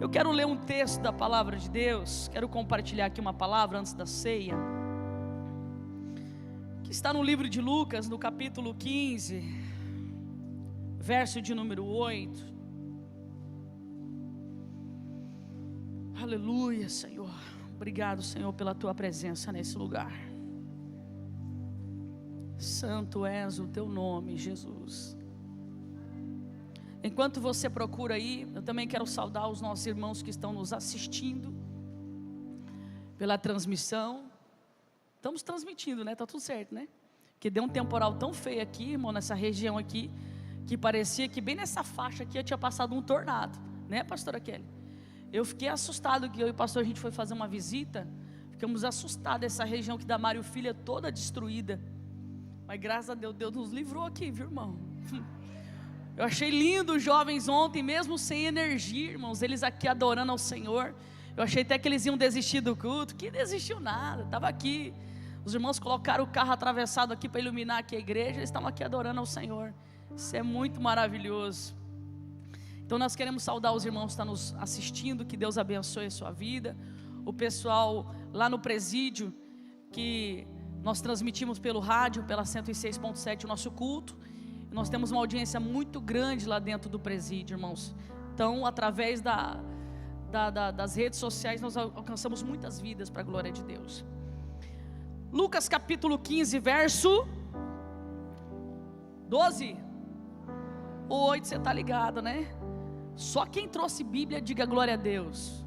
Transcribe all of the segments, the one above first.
Eu quero ler um texto da palavra de Deus, quero compartilhar aqui uma palavra antes da ceia, que está no livro de Lucas, no capítulo 15, verso de número 8. Aleluia, Senhor. Obrigado, Senhor, pela tua presença nesse lugar. Santo és o teu nome, Jesus. Enquanto você procura aí, eu também quero saudar os nossos irmãos que estão nos assistindo pela transmissão. Estamos transmitindo, né? Tá tudo certo, né? Porque deu um temporal tão feio aqui, irmão, nessa região aqui, que parecia que bem nessa faixa aqui eu tinha passado um tornado, né, pastora Kelly? Eu fiquei assustado que eu e o pastor, a gente foi fazer uma visita, ficamos assustados, essa região aqui da Mário Filho é toda destruída. Mas graças a Deus, Deus nos livrou aqui, viu, irmão? Eu achei lindo os jovens ontem, mesmo sem energia, irmãos, eles aqui adorando ao Senhor. Eu achei até que eles iam desistir do culto, que desistiu nada, estava aqui. Os irmãos colocaram o carro atravessado aqui para iluminar aqui a igreja, eles estavam aqui adorando ao Senhor. Isso é muito maravilhoso. Então nós queremos saudar os irmãos que estão nos assistindo, que Deus abençoe a sua vida. O pessoal lá no presídio, que nós transmitimos pelo rádio, pela 106.7 o nosso culto. Nós temos uma audiência muito grande lá dentro do presídio, irmãos. Então, através das redes sociais, nós alcançamos muitas vidas para a glória de Deus. Lucas capítulo 15, verso 12. O 8, você está ligado, né? Só quem trouxe Bíblia, diga glória a Deus.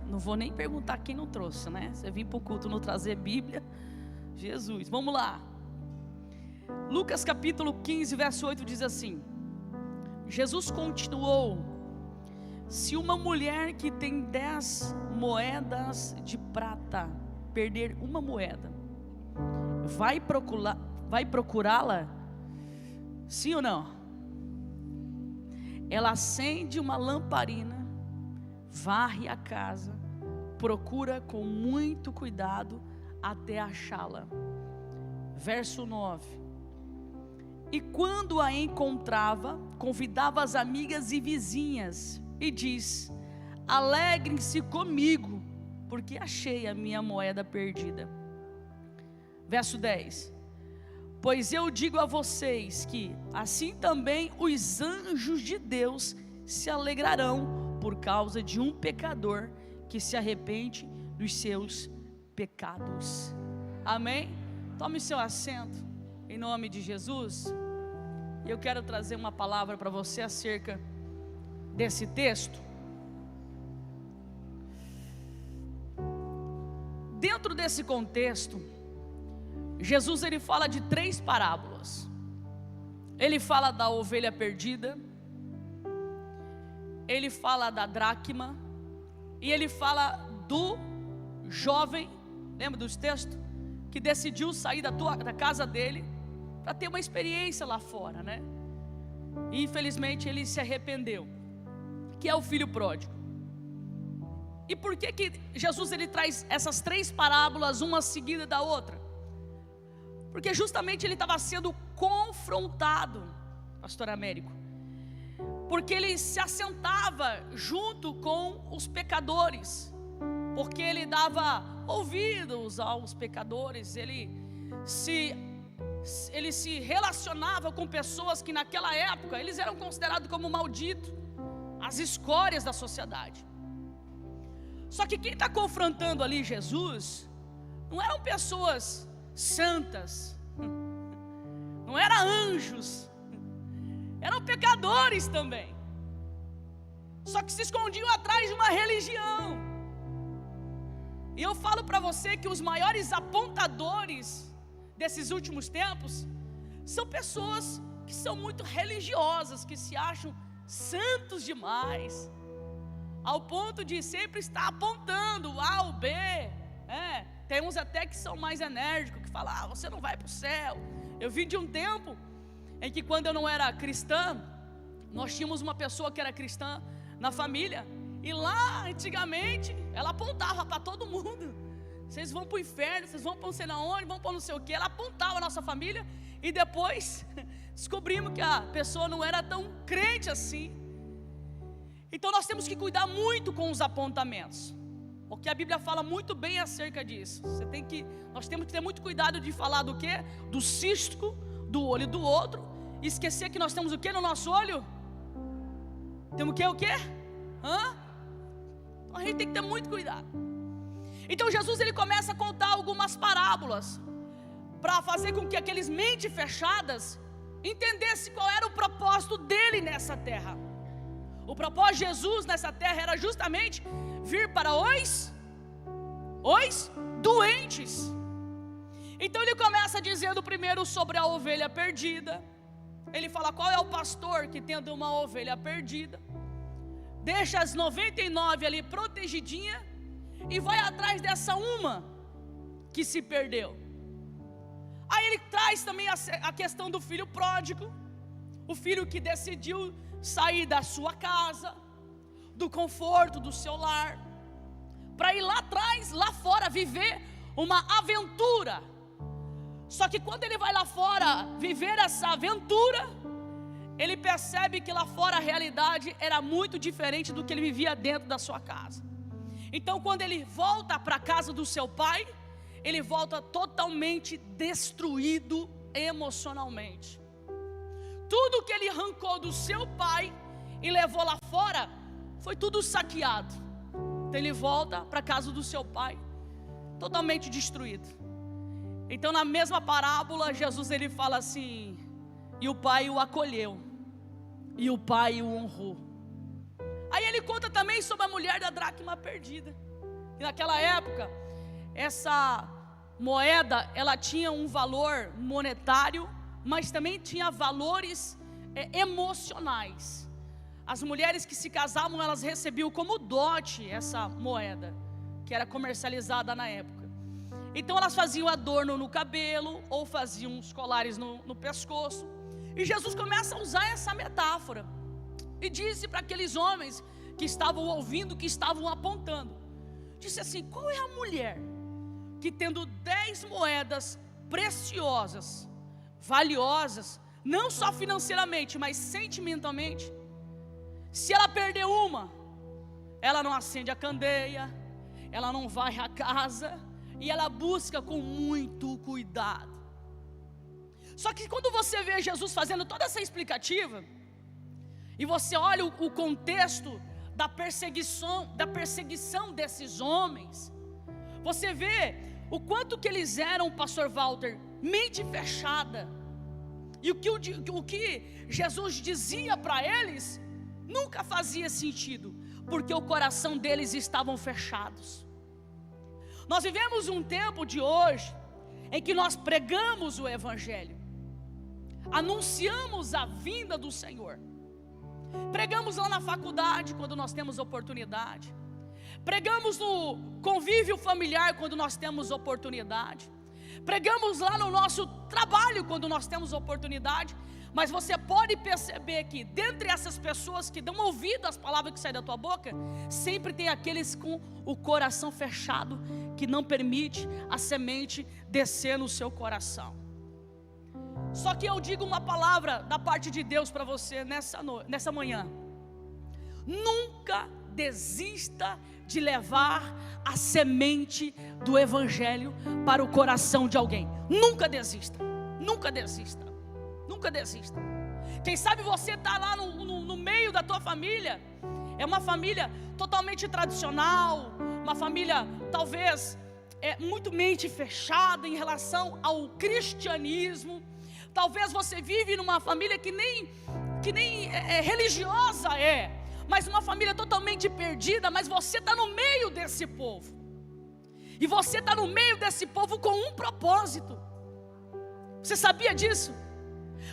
Não vou nem perguntar quem não trouxe, né? Você vir para o culto não trazer Bíblia, Jesus. Vamos lá. Lucas capítulo 15, verso 8 diz assim: Jesus continuou: se uma mulher que tem 10 moedas de prata perder uma moeda, vai procurá-la? Sim ou não? Ela acende uma lamparina, varre a casa, procura com muito cuidado até achá-la. Verso 9: e quando a encontrava, convidava as amigas e vizinhas e diz: alegrem-se comigo, porque achei a minha moeda perdida. Verso 10: pois eu digo a vocês que assim também os anjos de Deus se alegrarão por causa de um pecador que se arrepende dos seus pecados. Amém? Tome seu assento em nome de Jesus. E eu quero trazer uma palavra para você acerca desse texto. Dentro desse contexto, Jesus ele fala de 3 parábolas. Ele fala da ovelha perdida, ele fala da dracma, e ele fala do jovem, lembra dos textos? Que decidiu sair da casa dele para ter uma experiência lá fora, né? E infelizmente ele se arrependeu, que é o filho pródigo. E por que Jesus ele traz essas 3 parábolas, uma seguida da outra? Porque justamente ele estava sendo confrontado, pastor Américo, porque ele se assentava junto com os pecadores, porque ele dava ouvidos aos pecadores, ele se relacionava com pessoas que naquela época eles eram considerados como malditos, as escórias da sociedade. Só que quem está confrontando ali Jesus não eram pessoas santas, não eram anjos, eram pecadores também, só que se escondiam atrás de uma religião. E eu falo para você que os maiores apontadores desses últimos tempos são pessoas que são muito religiosas, que se acham santos demais, ao ponto de sempre estar apontando A ou B. Tem uns até que são mais enérgicos, que falam: você não vai para o céu. Eu vim de um tempo em que, quando eu não era cristã, nós tínhamos uma pessoa que era cristã na família, e lá antigamente ela apontava para todo mundo: vocês vão para o inferno, vocês vão para não sei onde, vão para não sei o que. Ela apontava a nossa família, e depois descobrimos que a pessoa não era tão crente assim. Então nós temos que cuidar muito com os apontamentos, porque a Bíblia fala muito bem acerca disso. Nós temos que ter muito cuidado de falar do quê? Do cisco do olho do outro, e esquecer que nós temos o quê no nosso olho? Temos o quê? Então a gente tem que ter muito cuidado. Então Jesus ele começa a contar algumas parábolas, para fazer com que aqueles mentes fechadas entendessem qual era o propósito dele nessa terra. O propósito de Jesus nessa terra era justamente vir para os doentes. Então ele começa dizendo primeiro sobre a ovelha perdida. Ele fala qual é o pastor que tendo uma ovelha perdida, deixa as 99 ali protegidinha e vai atrás dessa uma que se perdeu. Aí ele traz também a questão do filho pródigo, o filho que decidiu sair da sua casa, do conforto do seu lar, para ir lá atrás, lá fora, viver uma aventura. Só que quando ele vai lá fora viver essa aventura, ele percebe que lá fora a realidade era muito diferente do que ele vivia dentro da sua casa. Então quando ele volta para a casa do seu pai, ele volta totalmente destruído emocionalmente. Tudo que ele arrancou do seu pai e levou lá fora, foi tudo saqueado. Então ele volta para a casa do seu pai, totalmente destruído. Então na mesma parábola, Jesus ele fala assim: e o pai o acolheu, e o pai o honrou. Aí ele conta também sobre a mulher da dracma perdida. E naquela época, essa moeda, ela tinha um valor monetário, mas também tinha valores emocionais. As mulheres que se casavam, elas recebiam como dote essa moeda, que era comercializada na época. Então elas faziam adorno no cabelo, ou faziam os colares no pescoço. E Jesus começa a usar essa metáfora, e disse para aqueles homens que estavam ouvindo, que estavam apontando, disse assim: qual é a mulher que tendo 10 moedas preciosas, valiosas, não só financeiramente, mas sentimentalmente, se ela perder uma, ela não acende a candeia, ela não varre a casa, e ela busca com muito cuidado. Só que quando você vê Jesus fazendo toda essa explicativa, e você olha o contexto da perseguição desses homens, você vê o quanto que eles eram, pastor Walter, mente fechada. E o que Jesus dizia para eles nunca fazia sentido, porque o coração deles estavam fechados. Nós vivemos um tempo de hoje em que nós pregamos o Evangelho, anunciamos a vinda do Senhor, pregamos lá na faculdade quando nós temos oportunidade, pregamos no convívio familiar quando nós temos oportunidade, pregamos lá no nosso trabalho quando nós temos oportunidade. Mas você pode perceber que dentre essas pessoas que dão ouvido às palavras que saem da tua boca, sempre tem aqueles com o coração fechado, que não permite a semente descer no seu coração. Só que eu digo uma palavra da parte de Deus para você nessa manhã: nunca desista de levar a semente do Evangelho para o coração de alguém. Nunca desista, nunca desista, nunca desista. Quem sabe você está lá no meio da tua família, é uma família totalmente tradicional, uma família talvez muito mente fechada em relação ao cristianismo. Talvez você vive numa família que nem religiosa mas uma família totalmente perdida. Mas você está no meio desse povo, e você está no meio desse povo com um propósito. Você sabia disso?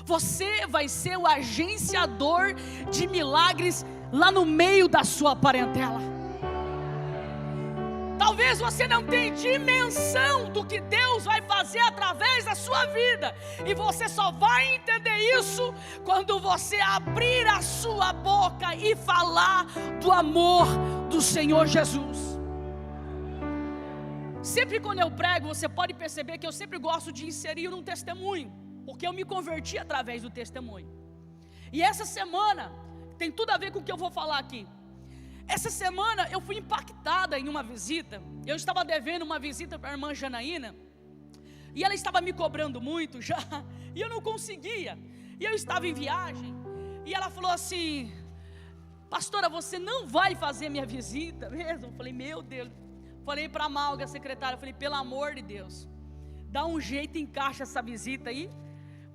Você vai ser o agenciador de milagres lá no meio da sua parentela. Talvez você não tenha dimensão do que Deus vai fazer através da sua vida, e você só vai entender isso quando você abrir a sua boca e falar do amor do Senhor Jesus. Sempre quando eu prego, você pode perceber que eu sempre gosto de inserir um testemunho, porque eu me converti através do testemunho. E essa semana tem tudo a ver com o que eu vou falar aqui. Essa semana eu fui impactada em uma visita. Eu estava devendo uma visita para a irmã Janaína, e ela estava me cobrando muito já, e eu não conseguia. E eu estava em viagem, e ela falou assim: pastora, você não vai fazer minha visita mesmo? Eu falei, meu Deus. Falei para a Malga, a secretária, falei, pelo amor de Deus, dá um jeito, encaixa essa visita aí,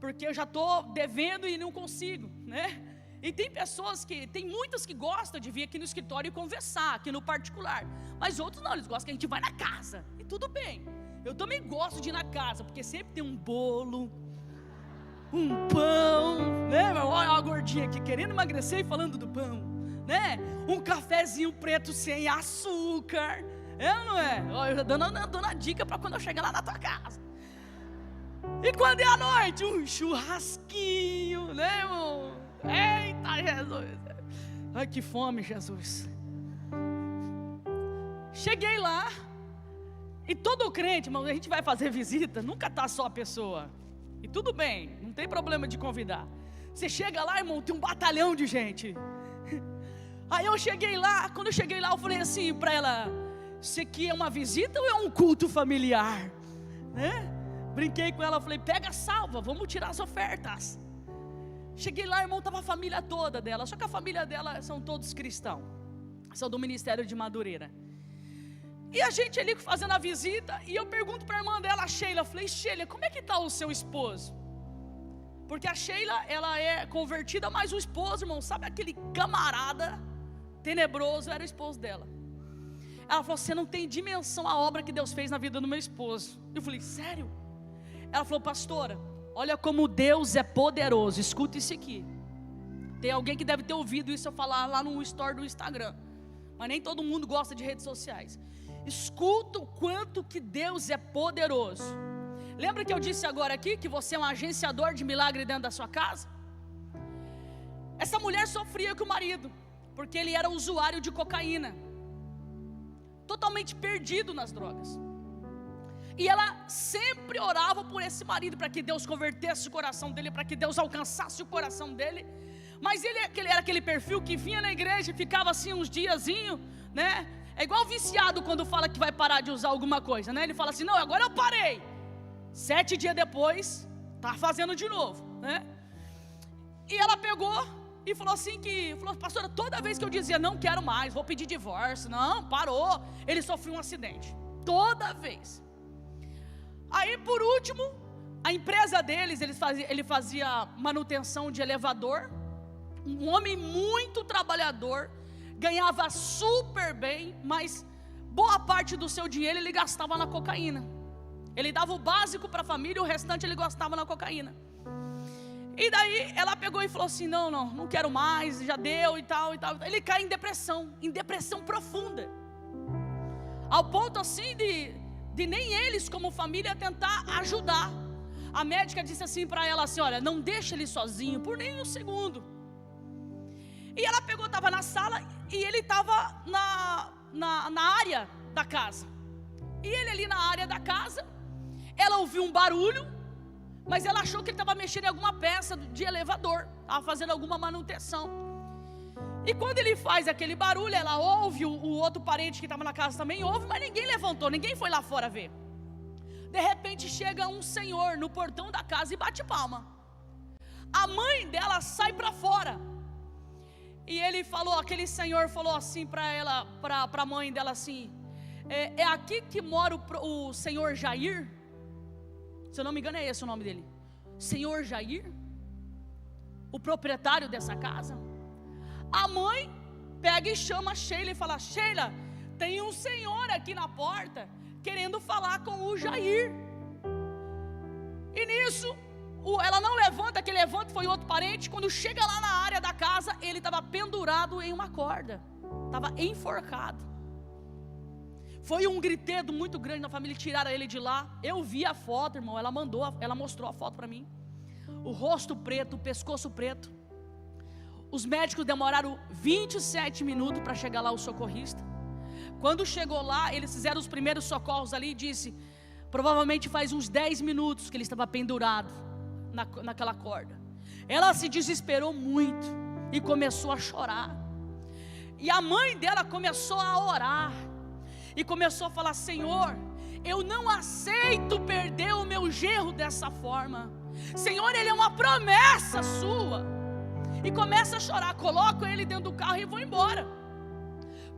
porque eu já estou devendo e não consigo, né? E tem muitas que gostam de vir aqui no escritório e conversar, aqui no particular, mas outros não, eles gostam que a gente vai na casa, e tudo bem. Eu também gosto de ir na casa, porque sempre tem um bolo, um pão, né? Olha a gordinha aqui querendo emagrecer e falando do pão, né? Um cafezinho preto sem açúcar, ou não é? Eu dando a dica para quando eu chegar lá na tua casa. E quando é à noite, um churrasquinho, né, irmão? Eita, Jesus! Ai, que fome, Jesus! Cheguei lá, e todo crente, irmão, a gente vai fazer visita, nunca está só a pessoa. E tudo bem, não tem problema de convidar. Você chega lá, irmão, tem um batalhão de gente. Aí eu cheguei lá, quando eu cheguei lá, eu falei assim para ela: isso aqui é uma visita ou é um culto familiar? Né? Brinquei com ela, falei, pega a salva, vamos tirar as ofertas. Cheguei lá, irmão, estava a família toda dela, só que a família dela são todos cristãos, são do Ministério de Madureira. E a gente ali fazendo a visita, e eu pergunto para a irmã dela, a Sheila, falei, Sheila, como é que está o seu esposo? Porque a Sheila, ela é convertida, mas o esposo, irmão, sabe aquele camarada tenebroso, era o esposo dela. Ela falou, você não tem dimensão a obra que Deus fez na vida do meu esposo. Eu falei, sério? Ela falou, pastora, olha como Deus é poderoso, escuta isso aqui. Tem alguém que deve ter ouvido isso eu falar lá no story do Instagram, mas nem todo mundo gosta de redes sociais. Escuta o quanto que Deus é poderoso. Lembra que eu disse agora aqui que você é um agenciador de milagre dentro da sua casa? Essa mulher sofria com o marido, porque ele era usuário de cocaína, totalmente perdido nas drogas. E ela sempre orava por esse marido, para que Deus convertesse o coração dele, para que Deus alcançasse o coração dele. Mas ele era aquele perfil que vinha na igreja e ficava assim uns diazinhos, né? É igual viciado quando fala que vai parar de usar alguma coisa, né? Ele fala assim, não, agora eu parei. 7 dias depois, tá fazendo de novo, né? E ela pegou e falou assim pastora, toda vez que eu dizia, não quero mais, vou pedir divórcio, não, parou, ele sofreu um acidente, toda vez. Aí por último, a empresa deles, ele fazia manutenção de elevador, um homem muito trabalhador, ganhava super bem, mas boa parte do seu dinheiro ele gastava na cocaína. Ele dava o básico para a família, o restante ele gastava na cocaína. E daí ela pegou e falou assim, não quero mais, já deu e tal. Ele cai em depressão profunda, ao ponto assim de nem eles como família tentar ajudar. A médica disse assim para ela assim, olha, não deixa ele sozinho por nem um segundo. E ela pegou, estava na sala, e ele estava na área da casa. E ele ali na área da casa, ela ouviu um barulho, mas ela achou que ele estava mexendo em alguma peça de elevador, estava fazendo alguma manutenção. E quando ele faz aquele barulho, ela ouve, o outro parente que estava na casa também ouve, mas ninguém levantou, ninguém foi lá fora ver. De repente chega um senhor no portão da casa e bate palma. A mãe dela sai para fora. E aquele senhor falou assim para ela, para a mãe dela assim, é aqui que mora o senhor Jair? Se eu não me engano é esse o nome dele, senhor Jair? O proprietário dessa casa? A mãe pega e chama a Sheila e fala, Sheila, tem um senhor aqui na porta, querendo falar com o Jair. E nisso, ela não levanta, quem levanta foi outro parente. Quando chega lá na área da casa, ele estava pendurado em uma corda, estava enforcado. Foi um gritedo muito grande na família, tiraram ele de lá. Eu vi a foto, irmão, ela mostrou a foto para mim. O rosto preto, o pescoço preto. Os médicos demoraram 27 minutos para chegar lá, o socorrista. Quando chegou lá, eles fizeram os primeiros socorros ali e disse, provavelmente faz uns 10 minutos que ele estava pendurado naquela corda. Ela se desesperou muito e começou a chorar. E a mãe dela começou a orar e começou a falar: Senhor, eu não aceito perder o meu genro dessa forma. Senhor, ele é uma promessa sua. E começa a chorar. Colocam ele dentro do carro e vão embora.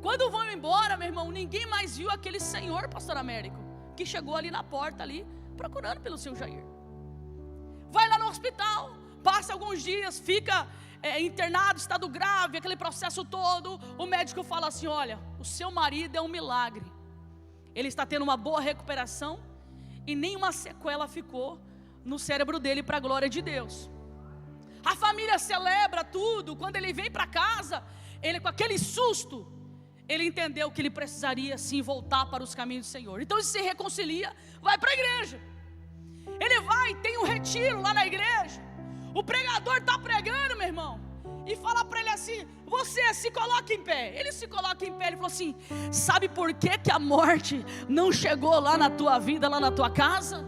Quando vão embora, meu irmão, ninguém mais viu aquele senhor, pastor Américo, que chegou ali na porta ali, procurando pelo seu Jair. Vai lá no hospital, passa alguns dias, fica internado, estado grave, aquele processo todo. O médico fala assim: olha, o seu marido é um milagre. Ele está tendo uma boa recuperação e nenhuma sequela ficou no cérebro dele, para a glória de Deus. A família celebra tudo. Quando ele vem para casa, ele, com aquele susto, ele entendeu que ele precisaria sim voltar para os caminhos do Senhor. Então ele se reconcilia, vai para a igreja. Ele vai, tem um retiro lá na igreja. O pregador está pregando, meu irmão, e fala para ele assim: você se coloca em pé. Ele se coloca em pé, ele falou assim: sabe por que a morte não chegou lá na tua vida, lá na tua casa?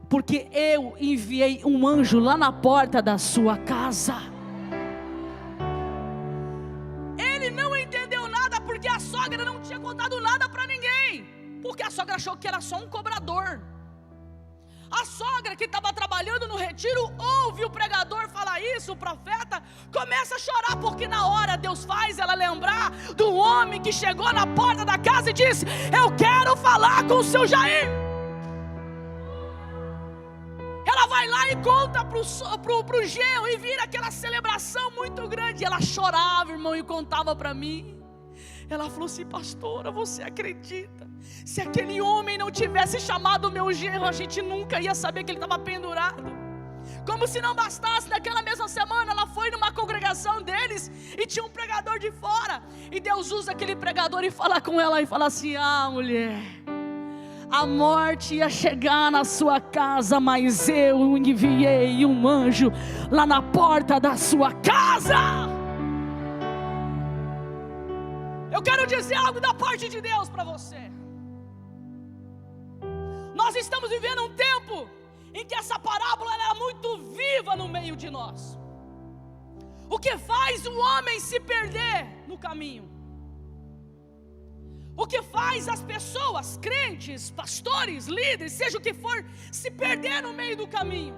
Porque eu enviei um anjo lá na porta da sua casa. Ele não entendeu nada, porque a sogra não tinha contado nada para ninguém, porque a sogra achou que era só um cobrador. A sogra que estava trabalhando no retiro ouve o pregador falar isso, o profeta, começa a chorar, porque na hora Deus faz ela lembrar do homem que chegou na porta da casa e disse: eu quero falar com o seu Jair. Ela vai lá e conta pro genro, e vira aquela celebração muito grande. Ela chorava, irmão, e contava para mim. Ela falou assim: pastora, você acredita? Se aquele homem não tivesse chamado o meu genro, a gente nunca ia saber que ele estava pendurado. Como se não bastasse, naquela mesma semana ela foi numa congregação deles e tinha um pregador de fora, e Deus usa aquele pregador e fala com ela e fala assim: ah, mulher, a morte ia chegar na sua casa, mas eu enviei um anjo lá na porta da sua casa. Eu quero dizer algo da parte de Deus para você. Nós estamos vivendo um tempo em que essa parábola é muito viva no meio de nós. O que faz o homem se perder no caminho? O que faz as pessoas, crentes, pastores, líderes, seja o que for, se perder no meio do caminho?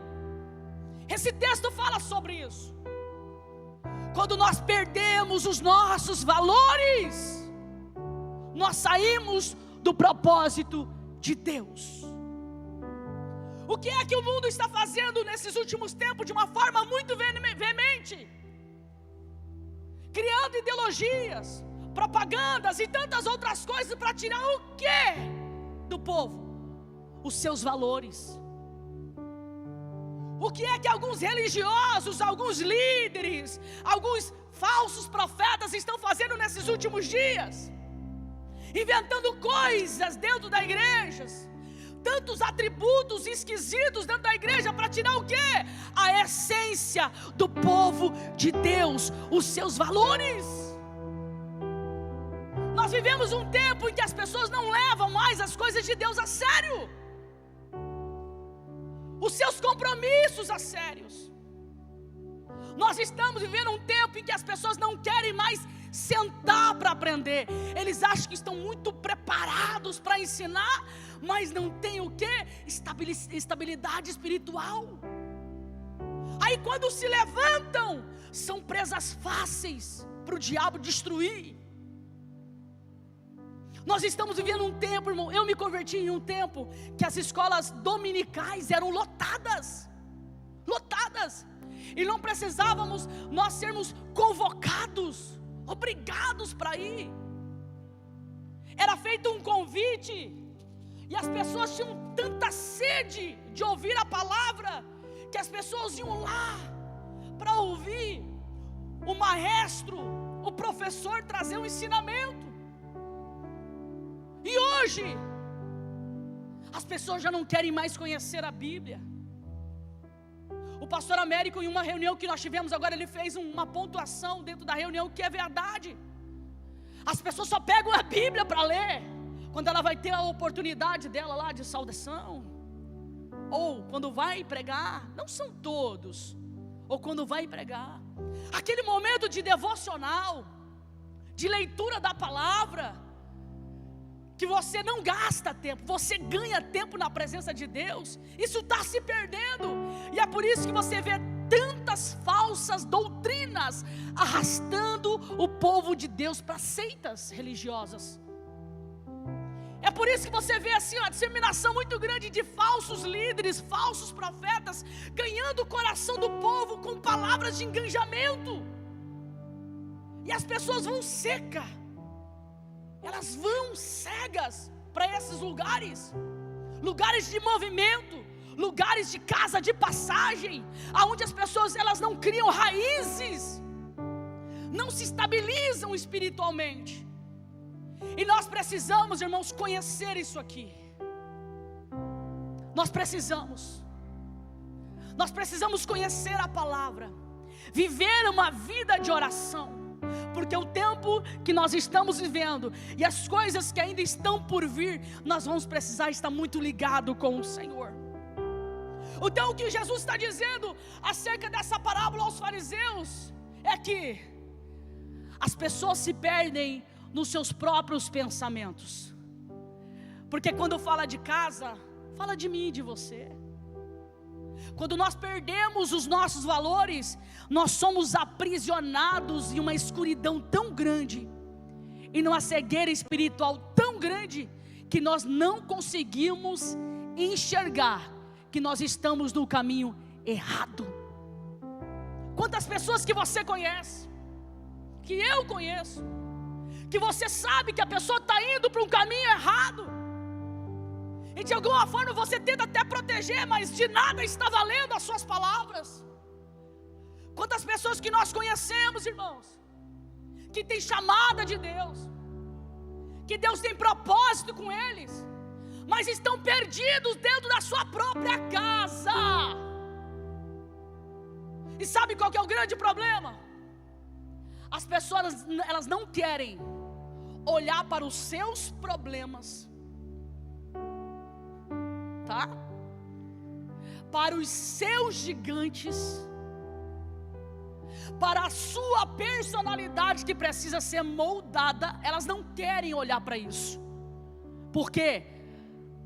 Esse texto fala sobre isso. Quando nós perdemos os nossos valores, nós saímos do propósito de Deus. O que é que o mundo está fazendo nesses últimos tempos de uma forma muito veemente? Criando ideologias, propagandas e tantas outras coisas para tirar o que do povo? Os seus valores. O que é que alguns religiosos, alguns líderes, alguns falsos profetas estão fazendo nesses últimos dias? Inventando coisas dentro da igreja, tantos atributos esquisitos dentro da igreja, para tirar o quê? A essência do povo de Deus, os seus valores. Nós vivemos um tempo em que as pessoas não levam mais as coisas de Deus a sério, os seus compromissos a sérios. Nós estamos vivendo um tempo em que as pessoas não querem mais sentar para aprender. Eles acham que estão muito preparados para ensinar, mas não tem o que? Estabilidade espiritual. Aí quando se levantam, são presas fáceis para o diabo destruir. Nós estamos vivendo um tempo, irmão, eu me converti em um tempo que as escolas dominicais eram lotadas, e não precisávamos nós sermos convocados, obrigados para ir. Era feito um convite, e as pessoas tinham tanta sede de ouvir a palavra, que as pessoas iam lá para ouvir o maestro, o professor trazer um ensinamento. E hoje as pessoas já não querem mais conhecer a Bíblia. O pastor Américo, em uma reunião que nós tivemos agora, ele fez uma pontuação dentro da reunião que é verdade. As pessoas só pegam a Bíblia para ler quando ela vai ter a oportunidade dela lá de saudação, ou quando vai pregar. Não são todos, ou quando vai pregar. Aquele momento de devocional, de leitura da palavra, que você não gasta tempo, você ganha tempo na presença de Deus, isso está se perdendo. E é por isso que você vê tantas falsas doutrinas arrastando o povo de Deus para seitas religiosas. É por isso que você vê assim uma disseminação muito grande de falsos líderes, falsos profetas, ganhando o coração do povo com palavras de engajamento. E as pessoas vão secas, elas vão cegas para esses lugares, lugares de movimento, lugares de casa de passagem, aonde as pessoas elas não criam raízes, não se estabilizam espiritualmente. E nós precisamos, irmãos, conhecer isso aqui. Nós precisamos conhecer a palavra, viver uma vida de oração, porque o tempo que nós estamos vivendo e as coisas que ainda estão por vir, nós vamos precisar estar muito ligado com o Senhor. Então o que Jesus está dizendo acerca dessa parábola aos fariseus é que as pessoas se perdem nos seus próprios pensamentos, porque quando fala de casa, fala de mim e de você. Quando nós perdemos os nossos valores, nós somos aprisionados em uma escuridão tão grande, e numa cegueira espiritual tão grande, que nós não conseguimos enxergar que nós estamos no caminho errado. Quantas pessoas que você conhece, que eu conheço, que você sabe que a pessoa está indo para um caminho errado, e de alguma forma você tenta até proteger, mas de nada está valendo as suas palavras. Quantas pessoas que nós conhecemos, irmãos, que tem chamada de Deus, que Deus tem propósito com eles, mas estão perdidos dentro da sua própria casa. E sabe qual que é o grande problema? As pessoas elas não querem olhar para os seus problemas, tá? Para os seus gigantes, para a sua personalidade que precisa ser moldada. Elas não querem olhar para isso, porque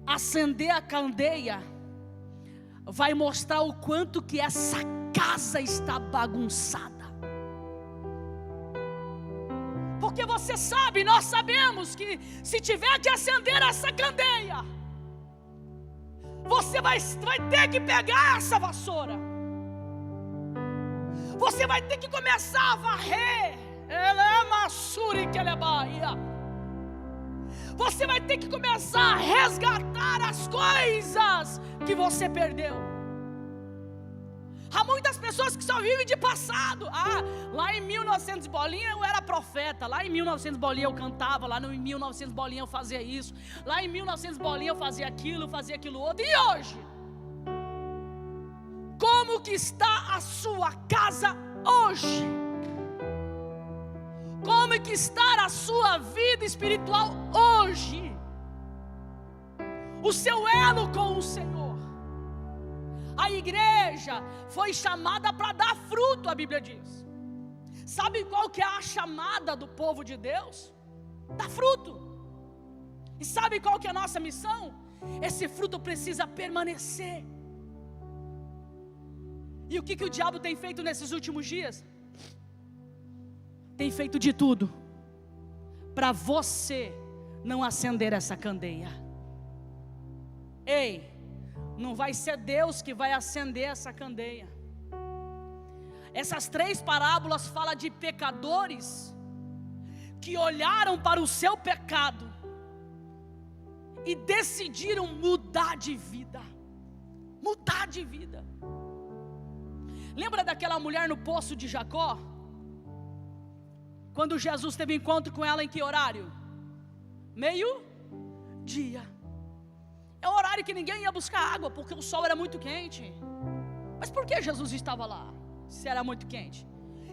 acender a candeia vai mostrar o quanto que essa casa está bagunçada. Porque você sabe, nós sabemos que se tiver que acender essa candeia, você vai ter que pegar essa vassoura, você vai ter que começar a varrer, você vai ter que começar a resgatar as coisas que você perdeu. Há muitas pessoas que só vivem de passado. Lá em 1900 bolinha eu era profeta, lá em 1900 bolinha eu cantava, lá em 1900 bolinha eu fazia isso, lá em 1900 bolinha eu fazia aquilo outro. E hoje? Como que está a sua casa hoje? Como que está a sua vida espiritual hoje? O seu elo com o Senhor. A igreja foi chamada para dar fruto, a Bíblia diz. Sabe qual que é a chamada do povo de Deus? Dar fruto. E sabe qual que é a nossa missão? Esse fruto precisa permanecer. E o que o diabo tem feito nesses últimos dias? Tem feito de tudo para você não acender essa candeia. Ei, não vai ser Deus que vai acender essa candeia. Essas 3 parábolas falam de pecadores que olharam para o seu pecado e decidiram mudar de vida. Mudar de vida. Lembra daquela mulher no poço de Jacó? Quando Jesus teve encontro com ela em que horário? Meio-dia. É um horário que ninguém ia buscar água, porque o sol era muito quente. Mas por que Jesus estava lá, se era muito quente?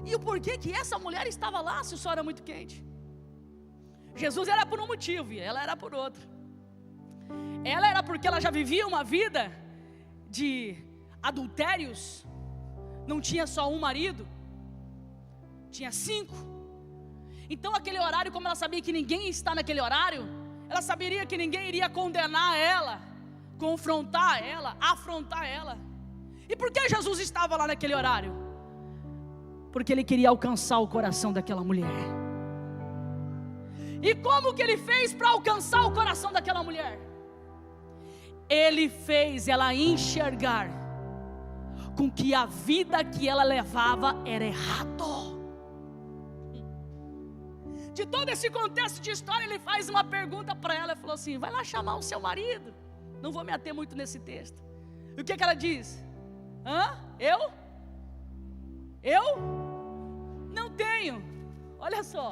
E o porquê que essa mulher estava lá, se o sol era muito quente? Jesus era por um motivo, e ela era por outro. Ela era porque ela já vivia uma vida de adultérios. Não tinha só um marido, tinha 5. Então aquele horário, como ela sabia que ninguém ia estar naquele horário, ela saberia que ninguém iria condenar ela, confrontar ela, afrontar ela. E por que Jesus estava lá naquele horário? Porque Ele queria alcançar o coração daquela mulher. E como que Ele fez para alcançar o coração daquela mulher? Ele fez ela enxergar com que a vida que ela levava era errado. De todo esse contexto de história, Ele faz uma pergunta para ela. Ele falou assim: vai lá chamar o seu marido. Não vou me ater muito nesse texto. E o que ela diz? Eu? Não tenho. Olha só.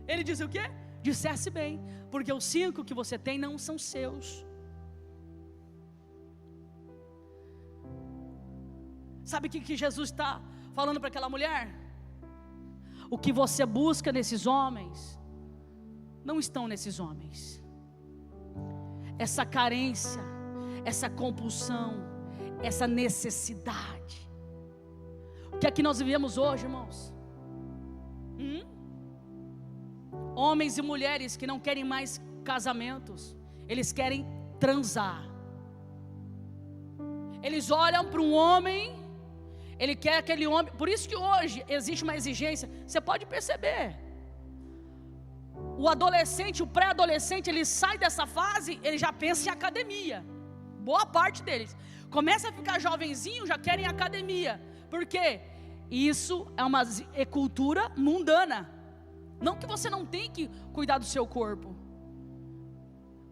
Ele disse o quê? Dissesse bem, porque os 5 que você tem não são seus. Sabe o que Jesus está falando para aquela mulher? O que você busca nesses homens, não estão nesses homens. Essa carência, essa compulsão, essa necessidade. O que é que nós vivemos hoje, irmãos? Homens e mulheres que não querem mais casamentos, eles querem transar. Eles olham para um homem, ele quer aquele homem. Por isso que hoje existe uma exigência. Você pode perceber, o adolescente, o pré-adolescente, ele sai dessa fase, ele já pensa em academia. Boa parte deles começa a ficar jovenzinho, já querem academia. Por quê? Isso é uma cultura mundana. Não que você não tem que cuidar do seu corpo,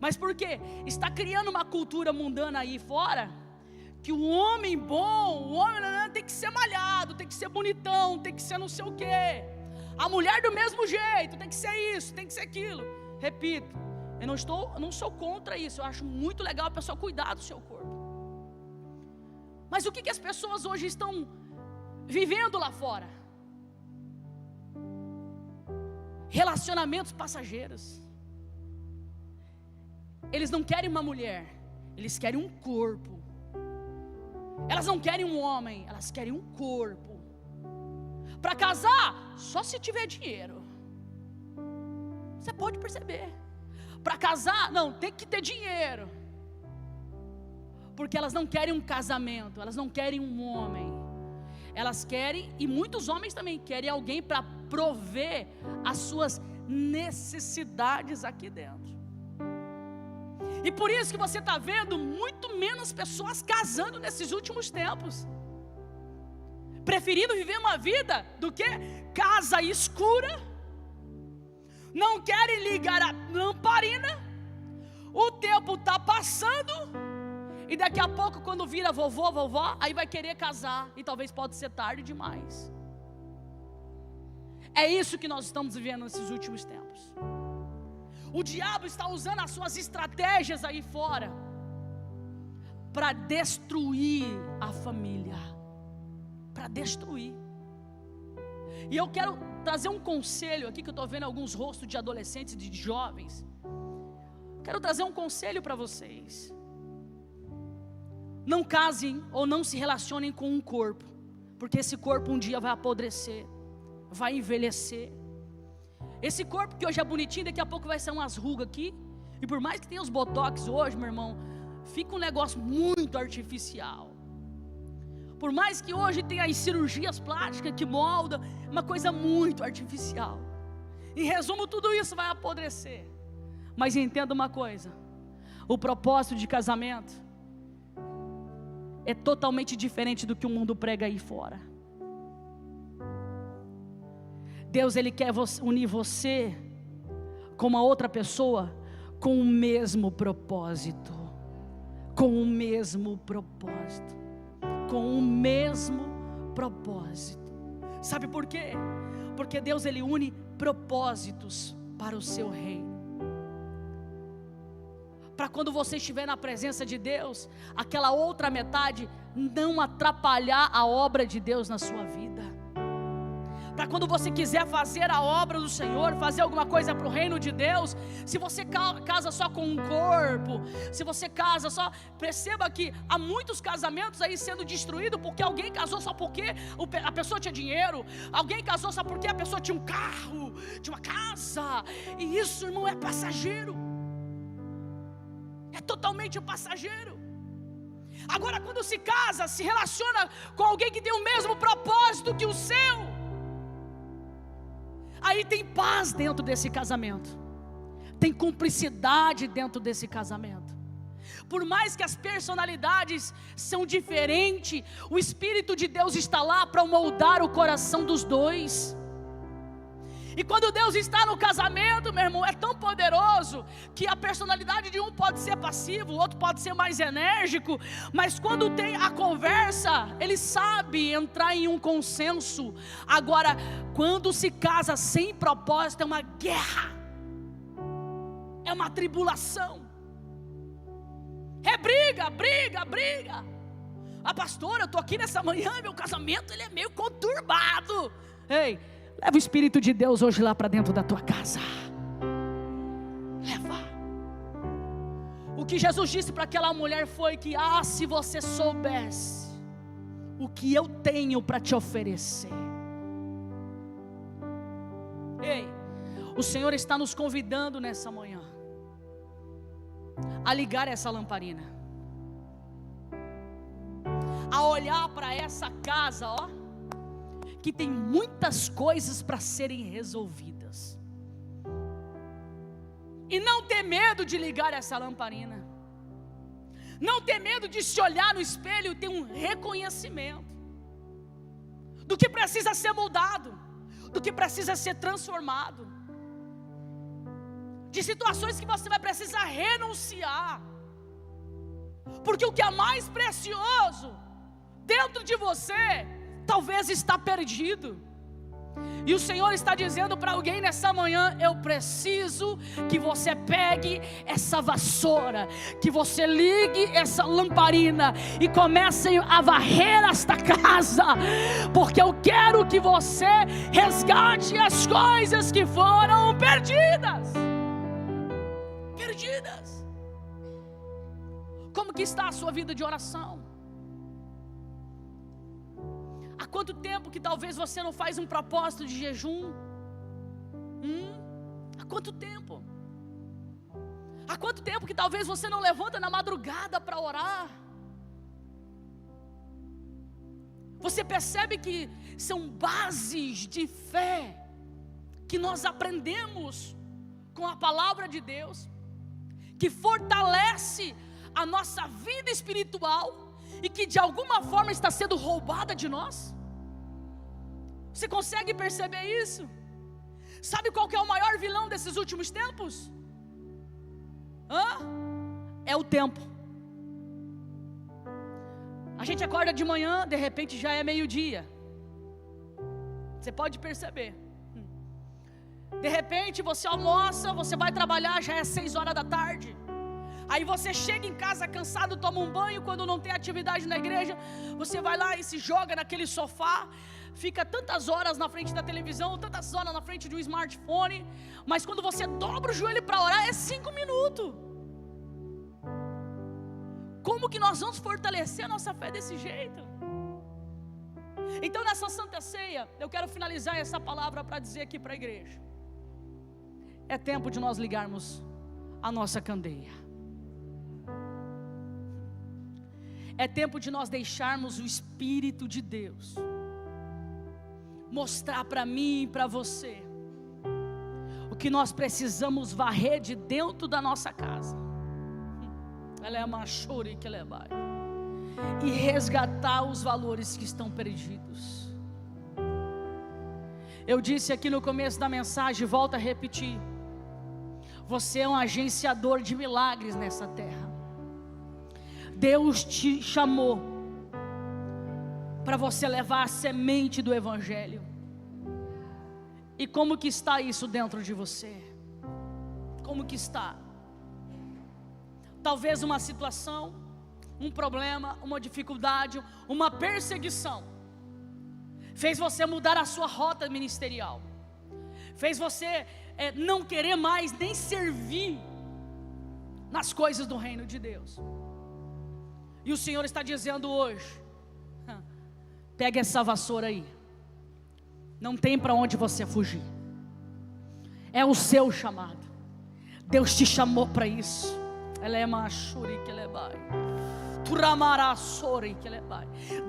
mas porque está criando uma cultura mundana aí fora, que o homem bom, o homem tem que ser malhado, tem que ser bonitão, tem que ser não sei o quê. A mulher do mesmo jeito, tem que ser isso, tem que ser aquilo. Repito, eu não sou contra isso. Eu acho muito legal a pessoa cuidar do seu corpo. Mas o que as pessoas hoje estão vivendo lá fora? Relacionamentos passageiros. Eles não querem uma mulher, eles querem um corpo. Elas não querem um homem, elas querem um corpo. Para casar, só se tiver dinheiro. Você pode perceber. Para casar, não, tem que ter dinheiro. Porque elas não querem um casamento, elas não querem um homem. Elas querem, e muitos homens também querem alguém para prover as suas necessidades aqui dentro. E por isso que você está vendo muito menos pessoas casando nesses últimos tempos, preferindo viver uma vida do que casa escura. Não querem ligar a lamparina. O tempo está passando, e daqui a pouco, quando vira vovô, vovó, aí vai querer casar, e talvez pode ser tarde demais. É isso que nós estamos vivendo nesses últimos tempos. O diabo está usando as suas estratégias aí fora para destruir a família, para destruir. E eu quero trazer um conselho aqui, que eu estou vendo alguns rostos de adolescentes e de jovens. Quero trazer um conselho para vocês. Não casem ou não se relacionem com um corpo, porque esse corpo um dia vai apodrecer, vai envelhecer. Esse corpo que hoje é bonitinho, daqui a pouco vai ser umas rugas aqui. E por mais que tenha os botox hoje, meu irmão, fica um negócio muito artificial. Por mais que hoje tenha as cirurgias plásticas que moldam, uma coisa muito artificial. Em resumo, tudo isso vai apodrecer. Mas entenda uma coisa: o propósito de casamento é totalmente diferente do que o mundo prega aí fora. Deus, Ele quer unir você com uma outra pessoa com o mesmo propósito. Com o mesmo propósito. Com o mesmo propósito. Sabe por quê? Porque Deus, Ele une propósitos para o seu reino. Para quando você estiver na presença de Deus, aquela outra metade não atrapalhar a obra de Deus na sua vida. para quando você quiser fazer a obra do Senhor, fazer alguma coisa para o reino de Deus. Se você casa só com um corpo, se você casa só, perceba que há muitos casamentos aí sendo destruídos porque alguém casou só porque a pessoa tinha dinheiro, alguém casou só porque a pessoa tinha um carro, tinha uma casa, e isso, irmão, é passageiro, é totalmente passageiro. Agora, quando se casa, se relaciona com alguém que tem o mesmo propósito que o seu, aí tem paz dentro desse casamento, tem cumplicidade dentro desse casamento. Por mais que as personalidades são diferentes, o Espírito de Deus está lá para moldar o coração dos dois. E quando Deus está no casamento, meu irmão, é tão poderoso que a personalidade de um pode ser passivo, o outro pode ser mais enérgico, mas quando tem a conversa, ele sabe entrar em um consenso. Agora, quando se casa sem propósito, é uma guerra, é uma tribulação, é briga. Pastora, eu estou aqui nessa manhã, meu casamento ele é meio conturbado. Ei, leva o Espírito de Deus hoje lá para dentro da tua casa. Leva. O que Jesus disse para aquela mulher foi que: se você soubesse o que eu tenho para te oferecer. Ei, o Senhor está nos convidando nessa manhã a ligar essa lamparina, a olhar para essa casa, que tem muitas coisas para serem resolvidas, e não ter medo de ligar essa lamparina, não ter medo de se olhar no espelho e ter um reconhecimento do que precisa ser mudado, do que precisa ser transformado, de situações que você vai precisar renunciar, porque o que é mais precioso dentro de você talvez está perdido. E o Senhor está dizendo para alguém nessa manhã: eu preciso que você pegue essa vassoura, que você ligue essa lamparina e comece a varrer esta casa, porque eu quero que você resgate as coisas que foram perdidas. Como que está a sua vida de oração? Há quanto tempo que talvez você não faz um propósito de jejum? Há quanto tempo? Há quanto tempo que talvez você não levanta na madrugada para orar? Você percebe que são bases de fé que nós aprendemos com a palavra de Deus, que fortalece a nossa vida espiritual e que de alguma forma está sendo roubada de nós. Você consegue perceber isso? Sabe qual que é o maior vilão desses últimos tempos? É o tempo. A gente acorda de manhã, de repente já é meio-dia. Você pode perceber. De repente você almoça, você vai trabalhar, já é 6 horas da tarde. Aí você chega em casa cansado, toma um banho. Quando não tem atividade na igreja, você vai lá e se joga naquele sofá, fica tantas horas na frente da televisão, tantas horas na frente de um smartphone. Mas quando você dobra o joelho para orar, é 5 minutos. Como que nós vamos fortalecer a nossa fé desse jeito? Então nessa Santa Ceia, eu quero finalizar essa palavra para dizer aqui para a igreja: é tempo de nós ligarmos a nossa candeia. É tempo de nós deixarmos o Espírito de Deus mostrar para mim e para você o que nós precisamos varrer de dentro da nossa casa. Ela é uma chore que ela vai e resgatar os valores que estão perdidos. Eu disse aqui no começo da mensagem, volto a repetir: você é um agenciador de milagres nessa terra. Deus te chamou para você levar a semente do Evangelho. E como que está isso dentro de você? Como que está? Talvez uma situação, um problema, uma dificuldade, uma perseguição fez você mudar a sua rota ministerial, fez você não querer mais nem servir nas coisas do reino de Deus. E o Senhor está dizendo hoje: pega essa vassoura aí, não tem para onde você fugir, é o seu chamado, Deus te chamou para isso.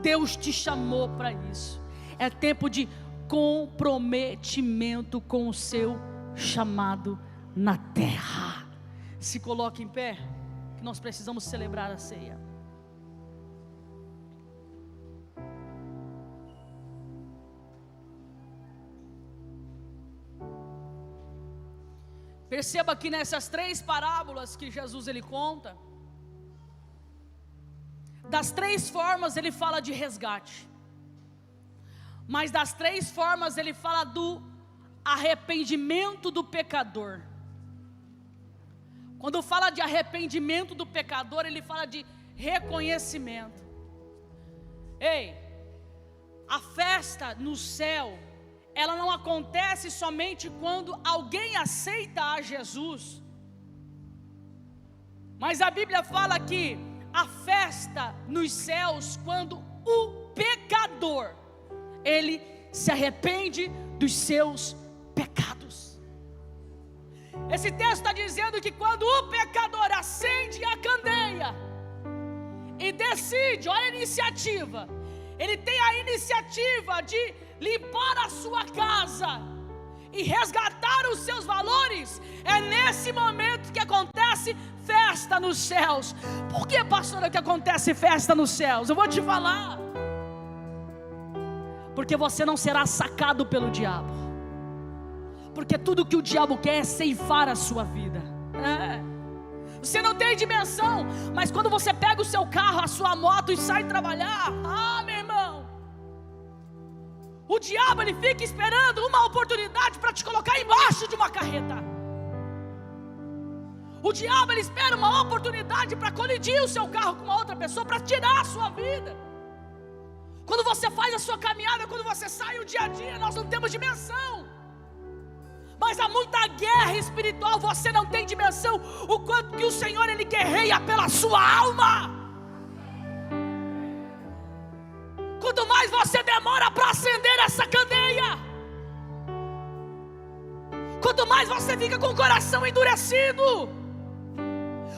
Deus te chamou para isso. É tempo de comprometimento com o seu chamado na terra. Se coloque em pé, que nós precisamos celebrar a ceia. Perceba que nessas 3 parábolas que Jesus ele conta, das 3 formas ele fala de resgate, mas das 3 formas ele fala do arrependimento do pecador. Quando fala de arrependimento do pecador, ele fala de reconhecimento. Ei, a festa no céu, ela não acontece somente quando alguém aceita a Jesus, mas a Bíblia fala que a festa nos céus, quando o pecador, ele se arrepende dos seus pecados. Esse texto está dizendo que quando o pecador acende a candeia e decide, olha a iniciativa, ele tem a iniciativa de limpar a sua casa e resgatar os seus valores, é nesse momento que acontece festa nos céus. Por que, pastora, que acontece festa nos céus? Eu vou te falar. Porque você não será sacado pelo diabo, porque tudo que o diabo quer é ceifar a sua vida. Você não tem dimensão, mas quando você pega o seu carro, a sua moto e sai trabalhar, meu irmão, o diabo ele fica esperando uma oportunidade para te colocar embaixo de uma carreta. O diabo ele espera uma oportunidade para colidir o seu carro com uma outra pessoa, para tirar a sua vida. Quando você faz a sua caminhada, quando você sai o dia a dia, nós não temos dimensão. Mas há muita guerra espiritual, você não tem dimensão o quanto que o Senhor ele guerreia pela sua alma. Quanto mais você demora para acender essa candeia, quanto mais você fica com o coração endurecido,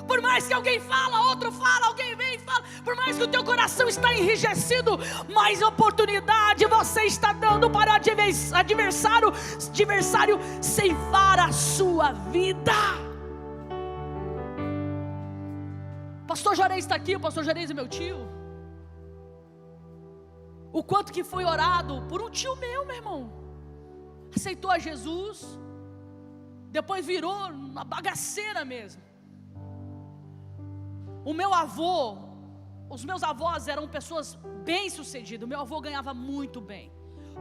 por mais que alguém fala, outro fala, alguém vem e fala, por mais que o teu coração está enrijecido, mais oportunidade você está dando para o adversário ceifar a sua vida. Pastor Juarez está aqui, o pastor Juarez é meu tio. O quanto que foi orado por um tio meu irmão, aceitou a Jesus, depois virou uma bagaceira mesmo. O meu avô, os meus avós eram pessoas bem sucedidas. O meu avô ganhava muito bem.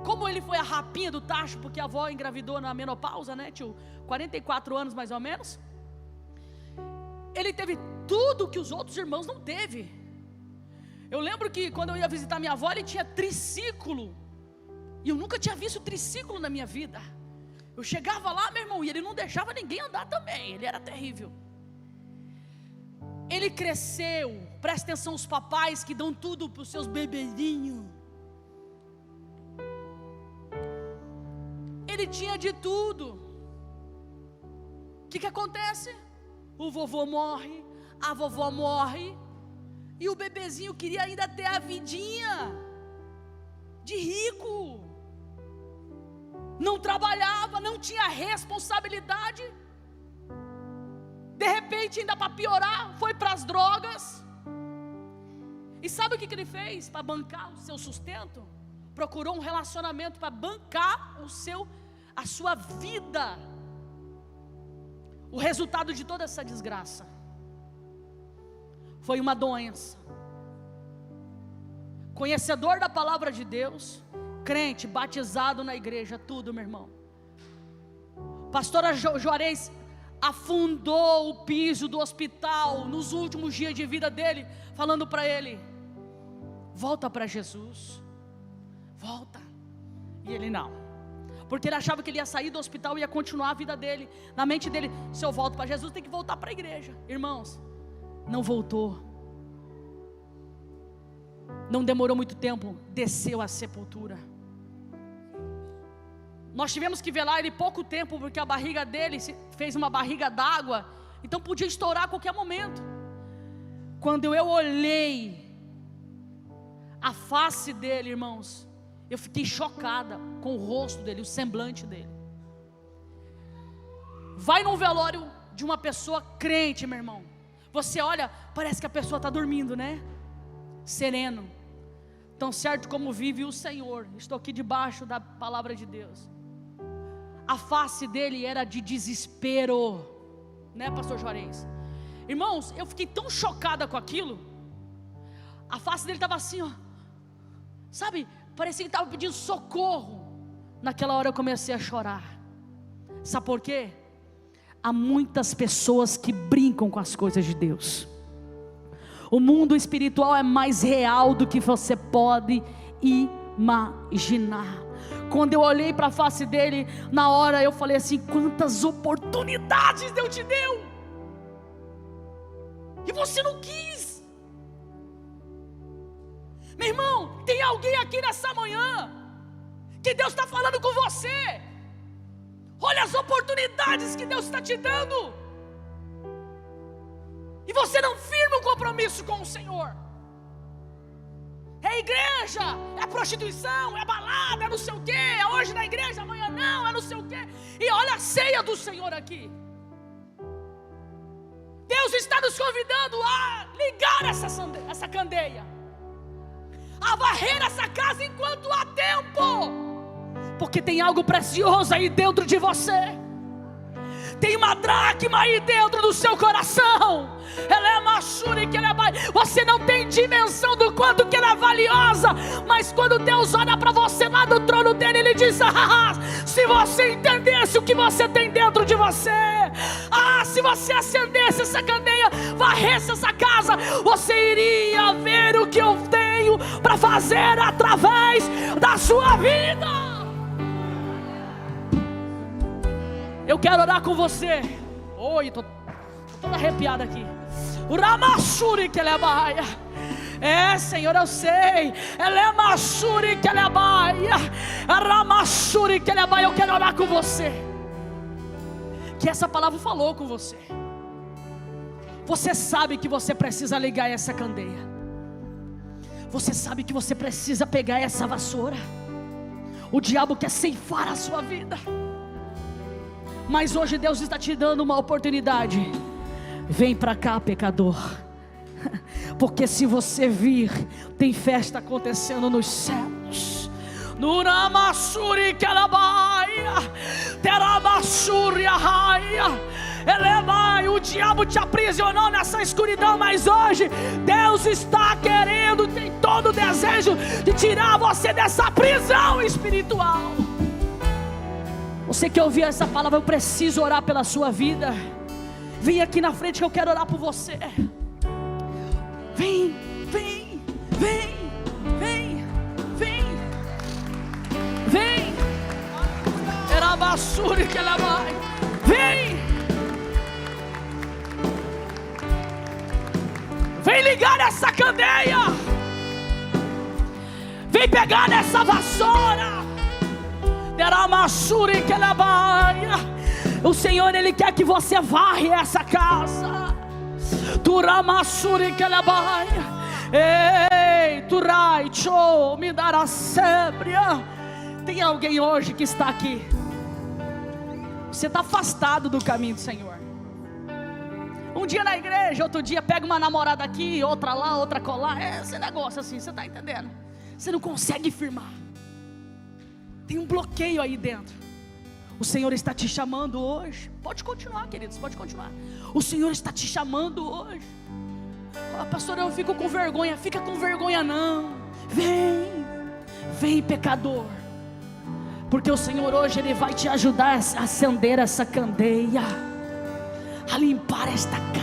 Como ele foi a rapinha do tacho, porque a avó engravidou na menopausa, né, tio? 44 anos mais ou menos. Ele teve tudo que os outros irmãos não teve. Eu lembro que quando eu ia visitar minha avó, ele tinha triciclo. E eu nunca tinha visto triciclo na minha vida. Eu chegava lá, meu irmão, e ele não deixava ninguém andar também. Ele era terrível. Ele cresceu, presta atenção os papais que dão tudo para os seus bebezinhos. Ele tinha de tudo. O que acontece? O vovô morre, a vovó morre, e o bebezinho queria ainda ter a vidinha de rico. Não trabalhava, não tinha responsabilidade. De repente, ainda para piorar, foi para as drogas. E sabe o que ele fez para bancar o seu sustento? Procurou um relacionamento para bancar a sua vida. O resultado de toda essa desgraça foi uma doença. Conhecedor da palavra de Deus, crente, batizado na igreja, tudo, meu irmão. Pastora Juarez afundou o piso do hospital nos últimos dias de vida dele, falando para ele: volta para Jesus, volta. E ele não, porque ele achava que ele ia sair do hospital e ia continuar a vida dele. Na mente dele, se eu volto para Jesus, tem que voltar para a igreja. Irmãos, não voltou. Não demorou muito tempo, desceu à sepultura. Nós tivemos que velar ele pouco tempo, porque a barriga dele fez uma barriga d'água, então podia estourar a qualquer momento. Quando eu olhei a face dele, irmãos, eu fiquei chocada com o rosto dele, o semblante dele. Vai num velório de uma pessoa crente, meu irmão, você olha, parece que a pessoa está dormindo, né? Sereno, tão certo como vive o Senhor. Estou aqui debaixo da palavra de Deus. A face dele era de desespero, né, pastor Juarez? Irmãos, eu fiquei tão chocada com aquilo. A face dele estava assim, ó, sabe, parecia que estava pedindo socorro. Naquela hora eu comecei a chorar. Sabe por quê? Há muitas pessoas que brincam com as coisas de Deus. O mundo espiritual é mais real do que você pode imaginar. Quando eu olhei para a face dele, na hora eu falei assim: quantas oportunidades Deus te deu, e você não quis. Meu irmão, tem alguém aqui nessa manhã, que Deus está falando com você. Olha as oportunidades que Deus está te dando, e você não firma um compromisso com o Senhor. É igreja, é prostituição, é balada, é não sei o que, é hoje na igreja, amanhã não, é não sei o que. E olha a ceia do Senhor aqui. Deus está nos convidando a ligar essa candeia, a varrer essa casa enquanto há tempo, porque tem algo precioso aí dentro de você. Tem uma dracma aí dentro do seu coração. Ela é machura, que ela é... Você não tem dimensão do quanto que ela é valiosa. Mas quando Deus olha para você lá do trono dele, Ele diz: ah, se você entendesse o que você tem dentro de você, ah, se você acendesse essa candeia, varresse essa casa, você iria ver o que eu tenho para fazer através da sua vida. Eu quero orar com você. Oi, estou toda arrepiada aqui. O Ramachuri que ela é baia. É, Senhor, eu sei. Ela é machuri que ela é baia. Ramachuri que ela é baia. Eu quero orar com você. Que essa palavra falou com você. Você sabe que você precisa ligar essa candeia. Você sabe que você precisa pegar essa vassoura. O diabo quer ceifar a sua vida, mas hoje Deus está te dando uma oportunidade. Vem para cá, pecador, porque se você vir, tem festa acontecendo nos céus. No Ramassuri que ela baia, Teramassuri a raia. Eleva, o diabo te aprisionou nessa escuridão, mas hoje Deus está querendo, tem todo o desejo de tirar você dessa prisão espiritual. Você que ouviu essa palavra, eu preciso orar pela sua vida. Vem aqui na frente que eu quero orar por você. Vem, vem, vem, vem, vem, vem. Era a basura que ela vai. Vem, vem ligar essa candeia. Vem pegar nessa vassoura. O Senhor, Ele quer que você varre essa casa. Ei, Turai, Cho, me dará sébria. Tem alguém hoje que está aqui, você está afastado do caminho do Senhor. Um dia na igreja, outro dia pega uma namorada aqui, outra lá, outra colar. É esse negócio assim, você está entendendo? Você não consegue firmar. Tem um bloqueio aí dentro. O Senhor está te chamando hoje. Pode continuar, queridos, pode continuar. O Senhor está te chamando hoje. Ah, pastor, eu fico com vergonha. Fica com vergonha não. Vem, vem, pecador, porque o Senhor hoje Ele vai te ajudar a acender essa candeia, a limpar esta casa.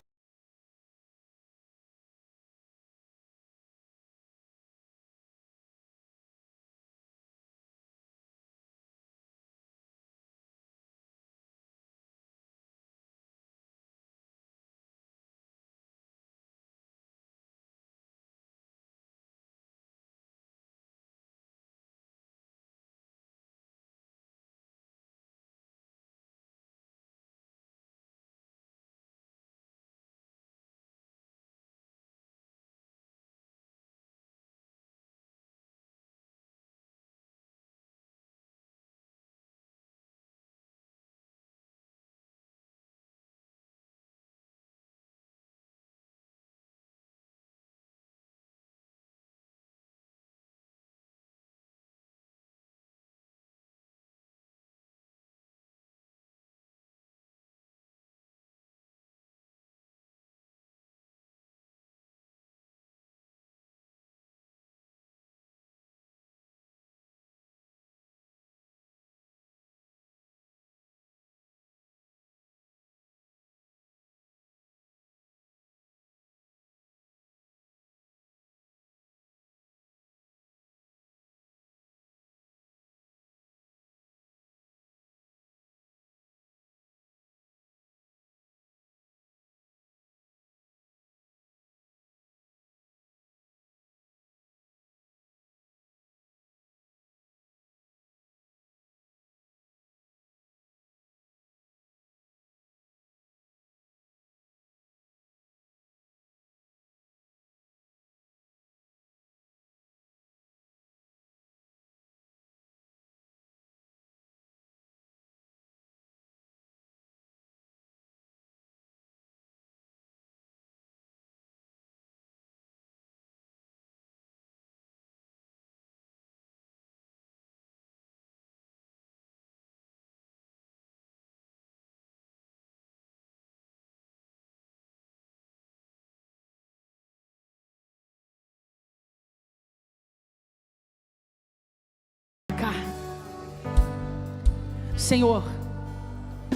Senhor,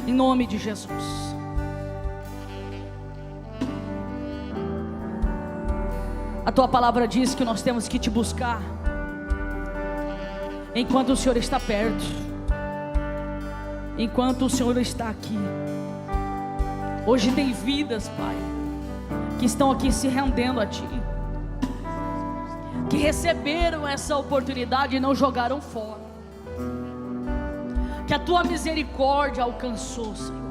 em nome de Jesus. A tua palavra diz que nós temos que te buscar enquanto o Senhor está perto, enquanto o Senhor está aqui. Hoje tem vidas, Pai, que estão aqui se rendendo a Ti, que receberam essa oportunidade e não jogaram fora, que a Tua misericórdia alcançou, Senhor,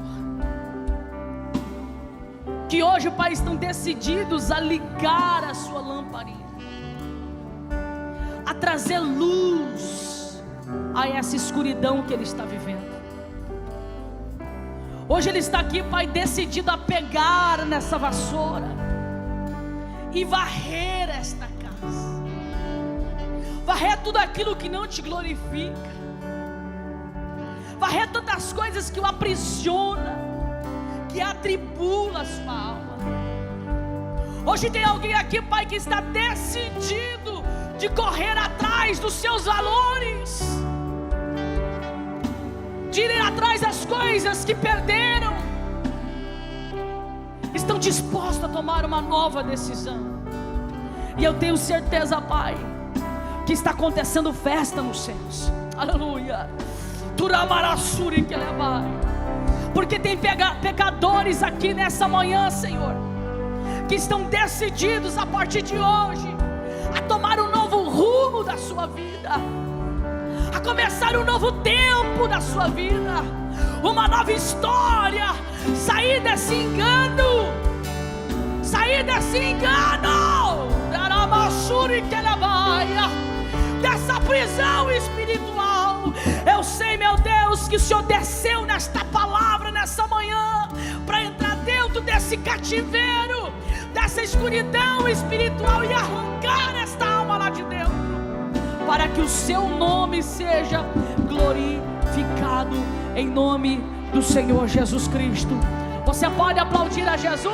que hoje, Pai, estão decididos a ligar a sua lamparina, a trazer luz a essa escuridão que ele está vivendo. Hoje ele está aqui, Pai, decidido a pegar nessa vassoura e varrer esta casa, varrer tudo aquilo que não te glorifica, varrer tantas coisas que o aprisiona, que atribula a sua alma. Hoje tem alguém aqui, Pai, que está decidido de correr atrás dos seus valores, de ir atrás das coisas que perderam, estão dispostos a tomar uma nova decisão. E eu tenho certeza, Pai, que está acontecendo festa nos céus. Aleluia. Turamarassuri que levar. Porque tem pecadores aqui nessa manhã, Senhor, que estão decididos a partir de hoje a tomar um novo rumo da sua vida, a começar um novo tempo da sua vida, uma nova história, sair desse engano, dessa prisão espiritual. Eu sei, meu Deus, que o Senhor desceu nesta palavra nessa manhã para entrar dentro desse cativeiro, dessa escuridão espiritual e arrancar esta alma lá de dentro, para que o seu nome seja glorificado, em nome do Senhor Jesus Cristo. Você pode aplaudir a Jesus?